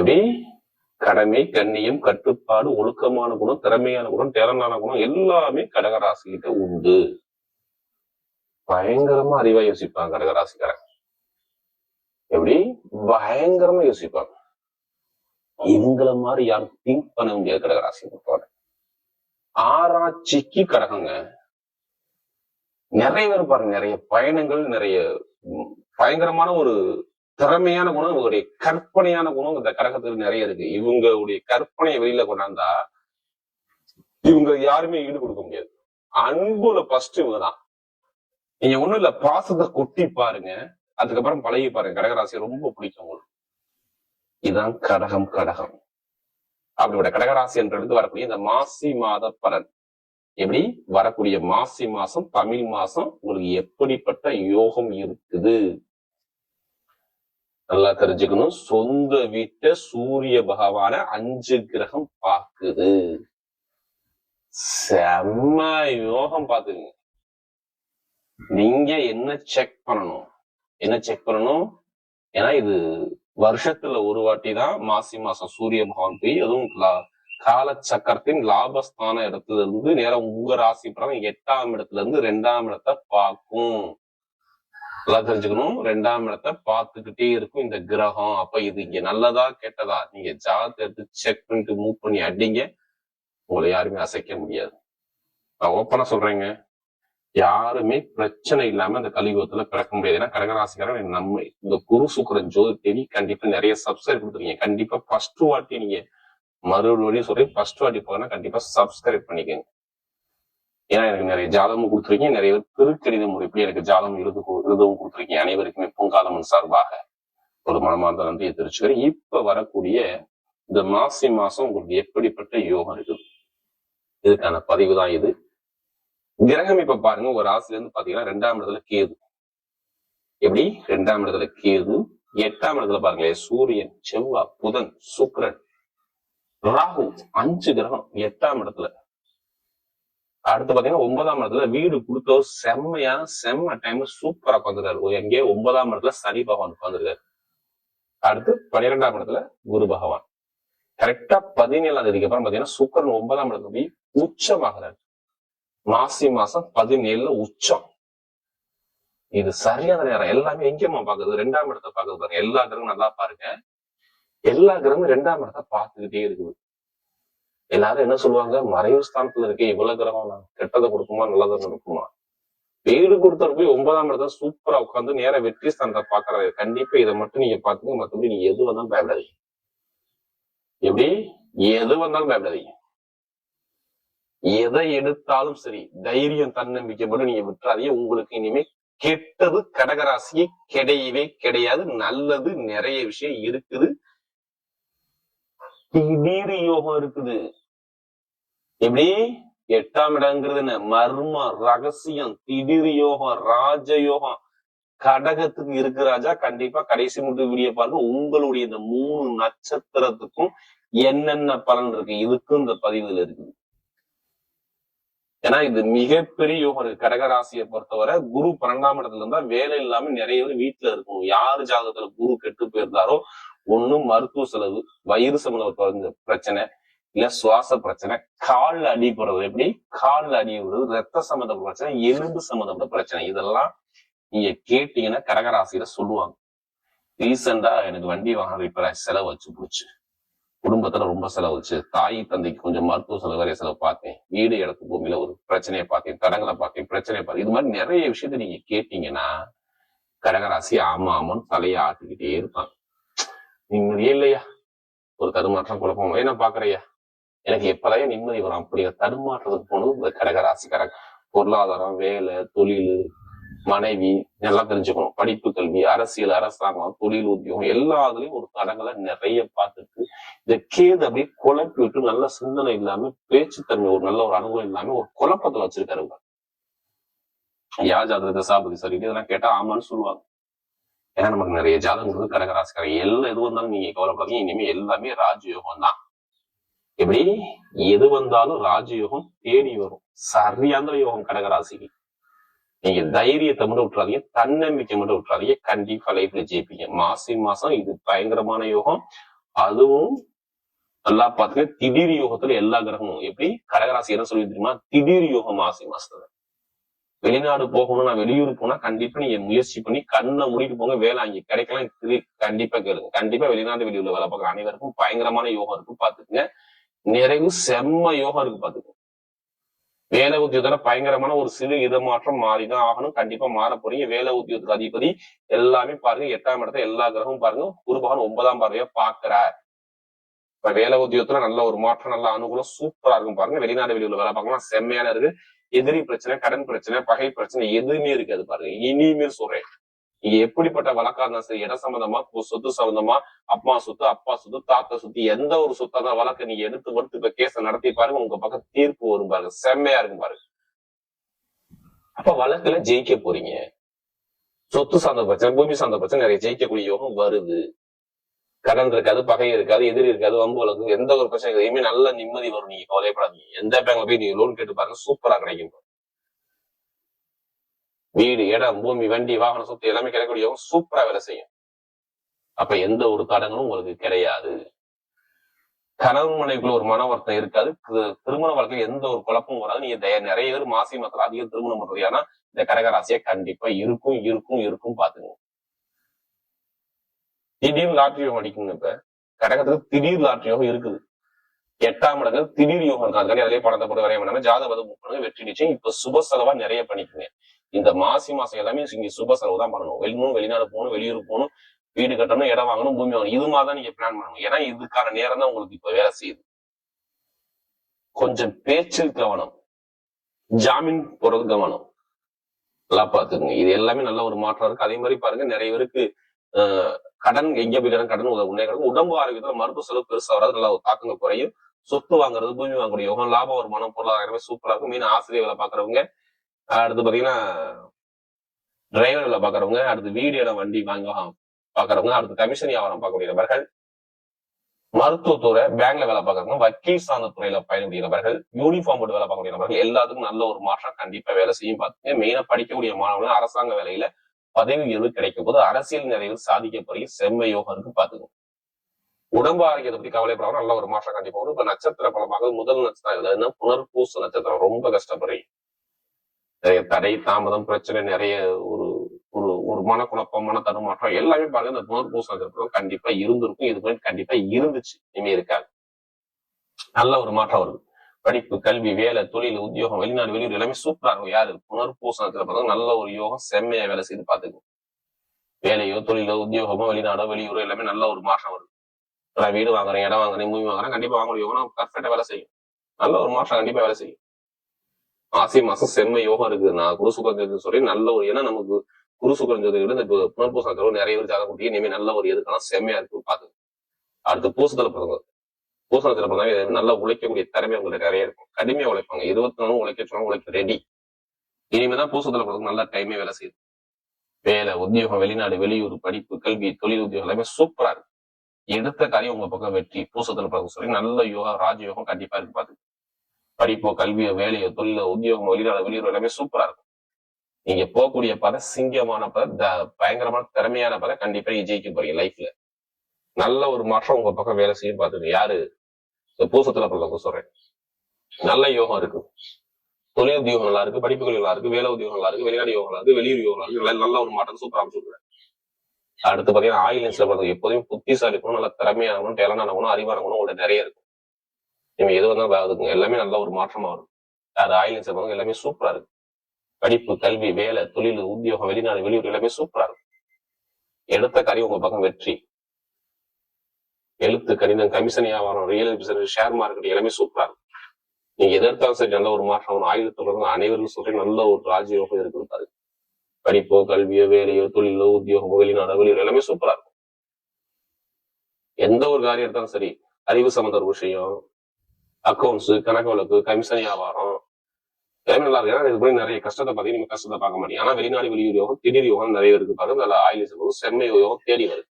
எப்படி கடமை, கண்ணியம், கட்டுப்பாடு, ஒழுக்கமான குணம், திறமையான குணம், திறனான குணம் எல்லாமே கடகராசிக்கிட்ட உண்டு. பயங்கரமா அறிவா யோசிப்பாங்க கடகராசிக்காரன். எப்படி பயங்கரமா யோசிப்பாங்க. இவங்கள மாதிரி யாரும் திங்க் பண்ண முடியாது கடகராசி பொறுத்தவரை. ஆராய்ச்சிக்கு கடகங்க. நிறைய பேர் பாருங்க, நிறைய பயணங்கள், நிறைய பயங்கரமான ஒரு திறமையான குணம், இவங்களுடைய கற்பனையான குணம் இந்த கடகத்துக்கு நிறைய இருக்கு. இவங்களுடைய கற்பனையை வெளியில கொண்டாந்தா இவங்க யாருமே ஈடு கொடுக்க முடியாது. அன்புல ஃபர்ஸ்ட் இவங்கதான். நீங்க ஒண்ணும் இல்ல, பாசத்தை கொட்டி பாருங்க, அதுக்கப்புறம் பழகி பாருங்க. கடகராசி ரொம்ப பிடிக்கும் உங்களுக்கு. இதுதான் கடகம். அப்படியோட கடகராசி என்ற இடத்து வரக்கூடிய இந்த மாசி மாத பலன், எப்படி வரக்கூடிய மாசி மாசம் தமிழ் மாசம் உங்களுக்கு எப்படிப்பட்ட யோகம் இருக்குது நல்லா தெரிஞ்சுக்கணும். சொந்த வீட்டை சூரிய பகவான 5 கிரகம் பாக்குது. செம்ம யோகம் பாத்துங்க. நீங்க என்ன செக் பண்ணணும், ஏன்னா இது வருஷத்துல ஒரு வாட்டி தான் மாசி மாசம் சூரிய பகவான் போய், அதுவும் கால சக்கரத்தின் லாபஸ்தான இடத்துல இருந்து நேரம் உங்க ராசி பிரகாரம் 8ஆம் இடத்துல இருந்து 2ஆம் இடத்தை பார்க்கும். நல்லா தெரிஞ்சுக்கணும். 2ஆம் இடத்தை பார்த்துக்கிட்டே இருக்கும் இந்த கிரகம். அப்ப இது இங்க நல்லதா கெட்டதா நீங்க ஜாதகத்தை எடுத்து செக் பண்ணிட்டு மூவ் பண்ணி அடிங்க, உங்களை யாருமே அசைக்க முடியாது. நான் ஓப்பனா சொல்றேங்க, யாருமே பிரச்சனை இல்லாம இந்த கலியுகத்துல பிறக்க முடியாது. ஏன்னா கடகராசிக்காரன் நம்ம இந்த குரு சுக்கிரன் ஜோதி தேடி கண்டிப்பா நிறைய சப்ஸ்கிரைப் கொடுத்துருக்கீங்க. கண்டிப்பா ஃபர்ஸ்ட் வாட்டி நீங்க மறுபடியும் சொல்லி ஃபர்ஸ்ட் வாட்டி போனா கண்டிப்பா சப்ஸ்கிரைப் பண்ணிக்கங்க. ஏன்னா எனக்கு நிறைய ஜாதகமும் கொடுத்துருக்கீங்க, நிறைய பேர் திருக்கணித முறைப்படி எனக்கு ஜாதகம் எழுதவும் கொடுத்துருக்கீங்க. அனைவருக்குமே பொங்காலம்மன் சார்பாக ஒரு மனமார்ந்த நன்றியை தெரிவிச்சுக்கிறேன். இப்ப வரக்கூடிய இந்த மாசி மாசம் உங்களுக்கு எப்படிப்பட்ட யோகம் இருக்குது, இதுக்கான பதிவு தான் இது. கிரகம் இப்ப பாருங்க, ஒரு ராசில இருந்து பாத்தீங்கன்னா 2ஆம் இடத்துல கேது. எப்படி 2ஆம் இடத்துல கேது, 8ஆம் இடத்துல பாருங்களேன் சூரியன், செவ்வாய், புதன், சுக்கிரன், ராகு, 5 கிரகம் 8ஆம் இடத்துல. அடுத்து பாத்தீங்கன்னா 9ஆம் இடத்துல வீடு கொடுத்த செம்ம டைம் சூப்பரா உட்காந்துருக்காரு. எங்கே 9ஆம் இடத்துல சனி பகவான் உட்காந்துருக்காரு. அடுத்து 12ஆம் இடத்துல குரு பகவான். கரெக்டா 17ஆம் தேதிக்கு அப்புறம் பாத்தீங்கன்னா சுக்கிரன் 9ஆம் இடத்துல போய் உச்சமாகிறாரு. மாசி மாசம் 17ல உச்சம். இது சரியான நேரம். எல்லாமே எங்கேயுமா பாக்குறது, 2ஆம் இடத்தை பாக்குறது பாருங்க. எல்லா கிரகமும் நல்லா பாருங்க, எல்லா கிரகமும் 2ஆம் இடத்தை பார்த்துக்கிட்டே இருக்குது. எல்லாரும் என்ன சொல்லுவாங்க, மறைவு ஸ்தானத்துல இருக்கே இவ்வளவு கிரகம் கெட்டதை கொடுக்குமா நல்லதை கொடுக்குமா? வீடு கொடுத்தவர் போய் 9ஆம் இடத்துல சூப்பரா உட்காந்து நேர வெற்றி ஸ்தானத்தை பாக்குறது. கண்டிப்பா இதை மட்டும் நீங்க பாத்துங்க. மற்றபடி நீங்க எது வந்தாலும் பயப்படாதீங்க. எப்படி எது வந்தாலும் பயப்படாதீங்க. எதை எடுத்தாலும் சரி, தைரியம் தன்னம்பிக்கை மட்டும் நீங்க விட்டுறாதீங்க. உங்களுக்கு இனிமே கெட்டது கடகராசியே கிடையவே கிடையாது. நல்லது நிறைய விஷயம் இருக்குது. திடீர் யோகம் இருக்குது. எப்படி 8ஆம் இடங்கிறது என்ன, மர்ம ரகசியம், திடீர் யோகம், ராஜ யோகம் கடகத்துக்கு இருக்கு ராஜா. கண்டிப்பா கடைசி மட்டும் வீடியோ பாருங்க. உங்களுடைய இந்த 3 நட்சத்திரத்துக்கும் என்னென்ன பலன் இருக்கு இதுக்கும் இந்த பதிவுல இருக்குது. ஏன்னா இது மிகப்பெரிய யோகம் இருக்கு. கடகராசியை பொறுத்தவரை குரு 12ஆம் இடத்துல இருந்தா வேலை இல்லாம நிறைய பேர் வீட்டுல இருக்கும். யாரு ஜாதகத்துல குரு கெட்டு போயிருந்தாரோ, ஒண்ணும் மருத்துவ செலவு, வயிறு சம்பந்த பிரச்சனை, இல்ல சுவாச பிரச்சனை, கால்ல அடிபடுறது, எப்படி கால்ல அடி விடுறது, ரத்த சம்பந்தப்பட்ட பிரச்சனை, எலும்பு சம்பந்தப்பட்ட பிரச்சனை, இதெல்லாம் நீங்க கேட்டீங்கன்னா கடகராசியில சொல்லுவாங்க. ரீசெண்டா எனக்கு வண்டி வாகனம் ரிப்பேர் செலவு வச்சு போச்சு, குடும்பத்துல ரொம்ப செலவுச்சு, தாய் தந்தைக்கு கொஞ்சம் மருத்துவ செலவு வரைய செலவு பார்த்தேன், வீடு இடத்து பூமியில ஒரு பிரச்சனையை பார்த்தேன், தடங்களை பார்த்தேன், பிரச்சனையை பார்த்தேன். இது மாதிரி நிறைய விஷயத்த நீங்க கேட்டீங்கன்னா கடகராசி ஆமான்னு தலையை ஆட்டிக்கிட்டே இருப்பாங்க. நிம்மதியே இல்லையா, ஒரு தடுமாற்றம் குழப்பம் என்ன பாக்குறையா, எனக்கு எப்பதான் நிம்மதி வரும். அப்படிங்கிற தடுமாற்றத்துக்கு போனது இந்த கடகராசிக்காரங்க. பொருளாதாரம், வேலை, தொழில், மனைவி எல்லாம் தெரிஞ்சுக்கணும். படிப்பு, கல்வி, அரசியல், அரசாங்கம், தொழில், உத்தியோகம் எல்லாத்துலயும் ஒரு தடங்களை நிறைய பார்த்துட்டு இந்த கேது அப்படியே குழப்பி விட்டு நல்ல சிந்தனை இல்லாம, பேச்சுத்தன்மை ஒரு நல்ல ஒரு அனுபவம் இல்லாம ஒரு குழப்பத்தை வச்சிருக்காரு. யா ஜாதகத்தை சாபதி சரி இதெல்லாம் கேட்டா ஆமான்னு சொல்லுவாங்க. ஏன்னா நமக்கு நிறைய ஜாதகம் கடகராசிக்காரங்க. எல்லாம் எது வந்தாலும் நீங்க கவலைப்படாதீங்க, இனிமே எல்லாமே ராஜயோகம் தான். எப்படி எது வந்தாலும் ராஜயோகம் தேடி வரும். சரியான யோகம் கடகராசிக்கு. நீங்க தைரியத்தை மட்டும் விட்டுறாதீங்க, தன்னம்பிக்கை மட்டும் விட்டுறாதீங்க. கண்டிப்பா லைஃப்ல ஜெயிப்பீங்க. மாசி மாசம் இது பயங்கரமான யோகம். அதுவும் நல்லா பாத்துக்க. திடீர் யோகத்துல எல்லா கிரகமும் எப்படி கடகராசி என்ன சொல்லி தெரியுமா, திடீர் யோகம் மாசி மாசத்துல. வெளிநாடு போகணும், நான் வெளியூர் போனா கண்டிப்பா நீங்க முயற்சி பண்ணி கண்ணை மூடிட்டு போங்க, வேலை அங்கே கிடைக்கலாம். கண்டிப்பா கேளுங்க. கண்டிப்பா வெளிநாடு வெளியூர்ல வேலை பார்க்குற அனைவருக்கும் பயங்கரமான யோகம் இருக்கு பாத்துக்குங்க. நிறைவு செம்ம யோகம் இருக்கு பாத்துக்கோங்க. வேலை உத்தியோகத்துல பயங்கரமான ஒரு சிறு இடமாற்றம் மாறிதான் ஆகணும். கண்டிப்பா மாற போறீங்க. வேலை உத்தியோகத்துக்கு அதிபதி எல்லாமே பாருங்க 8ஆம் இடத்துல எல்லா கிரகமும் பாருங்க. குரு பகவான் 9ஆம் பார்வையா பாக்குறார். இப்ப வேலை உத்தியோகத்துல நல்ல ஒரு மாற்றம், நல்ல அனுகூலம் சூப்பரா இருக்கும் பாருங்க. வெளிநாடு வெளியூர்ல வேலை பார்க்கலாம், செம்மையான இருக்கு. எதிரி பிரச்சனை, கடன் பிரச்சனை, பகை பிரச்சனை எதுவுமே இருக்காது பாருங்க. இனிமேல் சொல்றேன், நீங்க எப்படிப்பட்ட வழக்கா இருந்தாலும் சரி, இடம் சம்பந்தமா, சொத்து சம்பந்தமா, அப்பா சொத்து, அப்பா சொத்து, தாத்தா சொத்து, எந்த ஒரு சொத்தான வழக்க நீங்க எடுத்து இப்ப கேஸ நடத்தி பாருங்க, உங்க பக்கம் தீர்ப்பு வரும் பாருங்க. செம்மையா இருக்கும் பாருங்க. அப்ப வழக்குல ஜெயிக்க போறீங்க. சொத்து சார்ந்த பிரச்சனை, பூமி சார்ந்த பிரச்சனை நிறைய ஜெயிக்கக்கூடிய யோகம் வருது. கடன் இருக்காது, பகை இருக்காது, எதிரி இருக்காது, வம்பு வழக்கு, எந்த ஒரு பிரச்சனை எதுவுமே நல்ல நிம்மதி வரும். நீங்க கவலைப்படாதீங்க. எந்த பேங்க்ல போய் நீங்க லோன் கேட்டு பாருங்க, சூப்பரா கிடைக்கும். வீடு, இடம், பூமி, வண்டி, வாகன, சொத்து எல்லாமே கிடைக்கக்கூடிய சூப்பரா வேலை செய்யும். அப்ப எந்த ஒரு தடங்களும் உங்களுக்கு கிடையாது. கணவன் மனைவிக்குள்ள ஒரு மன வருத்தம் இருக்காது. திருமண வாழ்க்கையில் எந்த ஒரு குழப்பமும் வராது. நீங்க நிறைய பேர் மாசி மாசத்துல அதிகம் திருமணம் பண்றது, ஏன்னா இந்த கடகராசியா கண்டிப்பா இருக்கும் இருக்கும் இருக்கும் பாத்துங்க. திடீர் லாட்டரி யோகம் அடிக்குங்க. இப்ப கடகத்துக்கு திடீர் லாட்டரி யோகம் இருக்குது. 8ஆம் இடத்துல திடீர் யோகம் இருக்கு. அதுக்காண்டி அதிலே பணத்தை போட்டு வரைய வேண்டாம். ஜாதகம் புக் பண்ணுங்க, வெற்றி நிச்சயம். இப்ப சுப செலவா நிறைய பண்ணிக்கோங்க. இந்த மாசி மாசம் எல்லாமே இங்க சுப செலவு தான் பண்ணணும். வெளிநாடு போகணும், வெளியூர் போகணும், வீடு கட்டணும், இடம் வாங்கணும், பூமி வாங்கணும். இது மாதிரிதான் நீங்க பிளான் பண்ணணும். ஏன்னா இதுக்கான நேரம் தான் உங்களுக்கு இப்ப வேலை செய்யுது. கொஞ்சம் பேச்சில் கவனம், ஜாமீன் போறது கவனம், நல்லா பாத்துக்கோங்க. இது எல்லாமே நல்ல ஒரு மாற்றம் இருக்கு. அதே மாதிரி பாருங்க, நிறைய பேருக்கு கடன், எங்க போய் கடன் உடனே உடம்பு ஆரோக்கியத்துல மருத்துவ செலவு பெருசா வராது. நல்லா ஒரு தாக்கங்கள் குறையும். சொத்து வாங்குறது, பூமி வாங்கக்கூடிய யோகம், லாபம் வருமானம், பொருளாதாரமே சூப்பரா இருக்கும். மீன் ஆசிரியர் வேலை பாக்குறவங்க, அடுத்து பாத்தீங்கன்னா டிரைவர் வேலை பாக்குறவங்க, அடுத்து வீடு இடம் வண்டி வாங்க பாக்குறவங்க, அடுத்து கமிஷன் வியாபாரம் பார்க்கக்கூடிய நபர்கள், மருத்துவத்துறை பேங்க்ல வேலை பார்க்கறவங்க, வக்கீல் சார்ந்த துறையில பயணக்கூடிய நபர்கள், யூனிஃபார்ம் போட்டு வேலை பார்க்கக்கூடிய நபர்கள் எல்லாத்துக்கும் நல்ல ஒரு மாற்றம் கண்டிப்பா வேலை செய்யும். பாத்துங்க. மெயினா படிக்கக்கூடிய மாணவர்கள் அரசாங்க வேலையில பதவி உயர்வு கிடைக்கும் போது அரசியல் நிறைவு சாதிக்க போறீங்க. செம்ம யோகம் இருக்கு பாத்துக்கோங்க. உடம்பு ஆரோக்கியத்தை பத்தி கவலைப்படாம நல்ல ஒரு மாற்றம் கண்டிப்பா வரும். இப்ப நட்சத்திர பலமாக முதல் நட்சத்திரம் புனர்பூச நட்சத்திரம், ரொம்ப கஷ்டப்படுறீங்க. நிறைய தடை, தாமதம், பிரச்சனை, நிறைய ஒரு ஒரு ஒரு மனக்குழப்பம், மன தடுமாற்றம் எல்லாமே பாருங்க. இந்த புனர்பூச நட்சத்திரம் கண்டிப்பா இருந்திருக்கும். இது மாதிரி கண்டிப்பா இருந்துச்சு, இனிமே இருக்காது. நல்ல ஒரு மாற்றம் வருது. படிப்பு, கல்வி, வேலை, தொழில், உத்தியோகம், வெளிநாடு வெளியூர் எல்லாமே சூப்பரா இருக்கும். யாரு புனர்பூச நட்சத்திரம் நல்ல ஒரு யோகம், செம்மையா வேலை செய்து பாத்துக்கும். வேலையோ, தொழிலோ, உத்தியோகமோ, வெளிநாடோ, வெளியூரோ எல்லாமே நல்ல ஒரு மாற்றம் வருது. நான் வீடு வாங்குறேன், இடம் வாங்குறேன், பூமி வாங்குறேன், கண்டிப்பா வாங்க யோகம் பர்ஃபெக்டா வேலை செய்யும். நல்ல ஒரு மாற்றம் கண்டிப்பா வேலை செய்யும். மாசி மாசம் செம்ம யோகம் இருக்குது. நான் குரு சுக்கரன் சொல்லி நல்ல ஒரு, ஏன்னா நமக்கு குரு சுக்கரன் இந்த புனர்பூச நட்சத்திரம் நிறைய பேர் ஜாதகம் குட்டி இனிமே நல்ல ஒரு எதுக்கான செம்மையா இருக்கு பாத்து. அடுத்து பூசத்துல பிறந்தது, பூசணத்துல பிறந்தாங்க நல்லா உழைக்கக்கூடிய திறமை உங்களுக்கு நிறைய இருக்கும். கடுமையா உழைப்பாங்க. 24 உழைக்க சொன்னா உழைக்க ரெடி. இனிமேதான் பூசத்துல பிறகு நல்ல டைமே வேலை செய்யுது. வேலை, உத்தியோகம், வெளிநாடு வெளியூர், படிப்பு, கல்வி, தொழில், உத்தியோகம் எல்லாமே சூப்பரா இருக்கு. எடுத்த காரியம் உங்க பக்கம் வெற்றி. பூசத்துல பிறகு சொல்லி நல்ல யோகா, ராஜயோகம் கண்டிப்பா இருக்கு பாத்து. படிப்போ, கல்வியோ, வேலையோ, தொழிலோ, உத்தியோகம், வெளிநாடு வெளியூர் எல்லாமே சூப்பரா இருக்கும். நீங்க போகக்கூடிய பத சிங்கமான பத, பயங்கரமான திறமையான பத கண்டிப்பா நீங்க ஜெயிக்க போறீங்க லைஃப்ல. நல்ல ஒரு மாற்றம் உங்க பக்கம் வேலை செய்யும் பாத்துங்க. யாரு இந்த பூசத்துல பிறகு சொல்றேன். நல்ல யோகம் இருக்கு. தொழில் உத்தியோகம் நல்லா இருக்கு, படிப்புகள் நல்லா இருக்கு, வேலை உத்தியோகம் நல்லா இருக்கு, வெளிநாடு யோகம் நல்லா இருக்கு, வெளியூர் யோகம் நல்லா இருக்கு. நல்ல ஒரு மாற்றம் சூப்பரா அமைச்சுருக்கேன். அடுத்து பாத்தீங்கன்னா ஆயிலன்ஸ்ல பிறகு எப்போதும் புத்திசாலி இருக்கணும், நல்ல திறமையானவனும், டேலண்டானவனும், அறிவானவனும் உங்கள்ட்ட நிறைய இருக்கும். நீங்க எது வந்தாலும் அதுக்குங்க எல்லாமே நல்ல ஒரு மாற்றமா வரும். அது ஆயிலன்ஸ்ல பிறகு எல்லாமே சூப்பரா இருக்கு. படிப்பு, கல்வி, வேலை, தொழில், உத்தியோகம், வெளிநாடு வெளியூர் எல்லாமே சூப்பரா இருக்கும். எடுத்த காரியம் உங்க பக்கம் வெற்றி. எழுத்து, கணிதம், கமிஷன் வியாபாரம், ரியல் பிசினஸ், ஷேர் மார்க்கெட் எல்லாமே சூப்பரா இருக்கும். நீங்க எதிர்த்தாலும் சரி நல்ல ஒரு மாற்றம் வரும். ஆயுதத்தொடர்ந்து அனைவரும் சொல்ற நல்ல ஒரு ராஜயோகம் இருக்கு. படிப்போ, கல்வியோ, வேலையோ, தொழிலோ, உத்தியோகமோ, வெளிநாடோ, வெளியூர் எல்லாமே சூப்பரா இருக்கும். எந்த ஒரு காரியம் எடுத்தாலும் சரி, அறிவு சம்பந்த ஒரு விஷயம், அக்கௌண்ட்ஸ், கணக்கு வழக்கு, கமிஷன் வியாபாரம் எல்லாமே நல்லா இருக்கு. ஏன்னா இதுக்கு போய் நிறைய கஷ்டத்தை பார்த்தீங்கன்னா நீங்க கஷ்டத்தை பார்க்க மாட்டீங்க. ஆனா வெளிநாடு வெளியூர் யோகம், திடீர் யோகம் நிறைய இருக்கு பாருங்க. நல்ல ஆயுள் செம்மை யோகம் தேடி வருது.